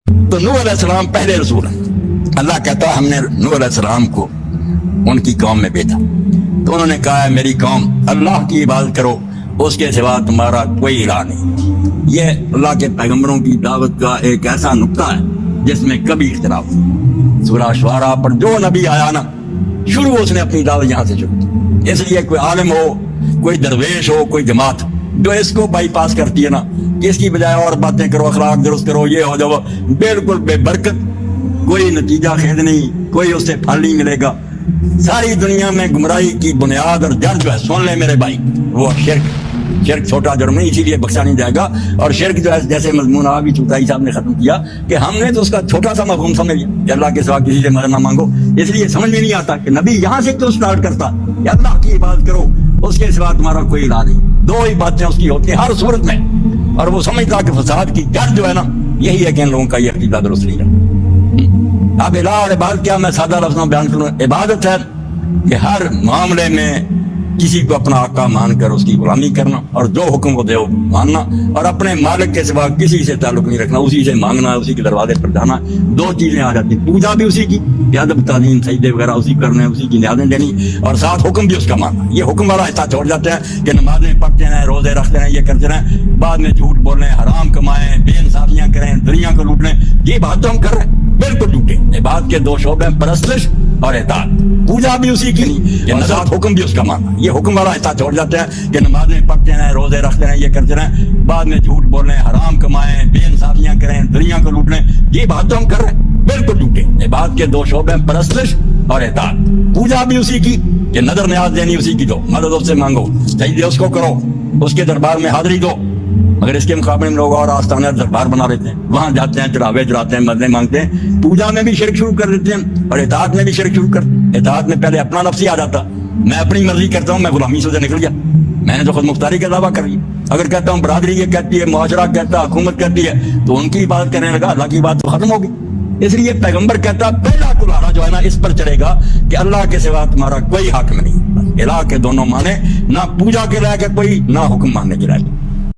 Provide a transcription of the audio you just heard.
تو نوح علیہ السلام پہلے رسول ہیں. اللہ کہتا ہے ہم نے نوح علیہ السلام کو ان کی قوم میں بھیجا تو انہوں نے کہا ہے میری قوم اللہ کی عبادت کرو, اس کے سوا تمہارا کوئی الہ نہیں. یہ اللہ کے پیغمبروں کی دعوت کا ایک ایسا نقطہ ہے جس میں کبھی اختلاف نہیں. سورہ شعراء پر جو نبی آیا نا, شروع اس نے اپنی دعوت یہاں سے شروع کی. اس لیے کوئی عالم ہو, کوئی درویش ہو, کوئی جماعت جو اس کو بائی پاس کرتی ہے نا کہ اس کی بجائے اور باتیں کرو, اخلاق درست کرو, یہ ہو جاؤ, بالکل بے برکت, کوئی نتیجہ خیز نہیں, کوئی اس سے پھل نہیں ملے گا. ساری دنیا میں گمراہی کی بنیاد اور جڑ جو ہے, سن لے میرے بھائی, وہ شرک. شرک چھوٹا جرم نہیں, اسی لیے بخشا نہیں جائے گا. اور شرک جو ہے جیسے مضمون ابھی چوتھائی صاحب نے ختم کیا کہ ہم نے تو اس کا چھوٹا سا مفہوم سمجھ لیا کہ اللہ کے سوا کسی سے مدد نہ مانگو. اس لیے سمجھ میں نہیں آتا کہ نبی یہاں سے کیوں سٹارٹ کرتا کہ اللہ کی عبادت کرو, اس کے سوا تمہارا کوئی الہ نہیں. دو ہی باتیں اس کی ہوتی ہیں ہر صورت میں, اور وہ سمجھتا کہ فساد کی جڑ جو ہے نا یہی ہے کہ ان لوگوں کا یہ عقیدہ درست نہیں ہے. اب الہ اور عبادت کیا, میں سادہ لفظوں میں بیان کروں. عبادت ہے کہ ہر معاملے میں کسی کو اپنا آقا مان کر اس کی غلامی کرنا, اور جو حکم کو دے وہ ماننا, اور اپنے مالک کے سوا کسی سے تعلق نہیں رکھنا, اسی سے مانگنا, اسی کے دروازے پر جانا. دو چیزیں آ جاتی ہیں, پوجا بھی اسی کی, ادب تعظیم سجدے وغیرہ اسی کرنے, اسی کی نیازیں دینی, اور ساتھ حکم بھی اس کا ماننا. یہ حکم والا حصہ چھوڑ جاتے ہیں کہ نمازیں پڑھتے ہیں, روزے رکھتے ہیں, یہ کرتے رہیں, بعد میں جھوٹ بولیں, حرام کمائیں, بے انصافیاں کریں, دنیا کو لوٹ لیں. یہ بات تو ہم کر رہے ہیں, بالکل لوٹے. عبادت کے دو شعبے ہیں, پرستش اور اطاعت. پوجا بھی اسی کی نہیں, یہ نذرات حکم بھی اس کا ماننا. یہ حکم والا حصہ چھوڑ جاتے ہیں کہ نمازیں پڑھتے ہیں, روزے رکھتے ہیں, یہ کرتے رہیں, بعد میں جھوٹ بولیں, حرام کمائیں, بے انصافیاں کریں, دنیا کو لوٹ لیں. یہ بات تو ہم کر رہے ہیں, بالکل لوٹے. عبادت کے دو شعبے ہیں, پرستش اور اطاعت. پوجا بھی اسی کی کہ نظر نیاز دینی اسی کی, دو مدد اس سے مانگو, سجدے اس کو کرو, اس کے دربار میں حاضری دو. مگر اس کے مقابلے میں لوگ اور آستانے دربار بنا لیتے ہیں, وہاں جاتے ہیں, چڑھاوے چڑھاتے ہیں, مددیں مانگتے ہیں. پوجا میں بھی شرک شروع کر دیتے ہیں اور اطاعت میں بھی شرک شروع کر. اطاعت میں پہلے اپنا نفس ہی آ جاتا, میں اپنی مرضی کرتا ہوں, میں غلامی سے نکل گیا, میں نے تو خود مختاری کا دعویٰ کر لیا. اگر کہتا ہوں برادری یہ کہتی ہے, معاشرہ کہتا ہے, حکومت کہتی ہے, تو ان کی بات کرنے لگا, اللہ کی بات تو ختم ہوگی. اس لیے پیغمبر کہتا پہلا کلہاڑا جو ہے نا اس پر چڑھے گا کہ اللہ کے سوا تمہارا کوئی حاکم نہیں. الہ کے دونوں مانے, نہ پوجا کے لائق ہے کوئی, نہ حکم ماننے کے لائق.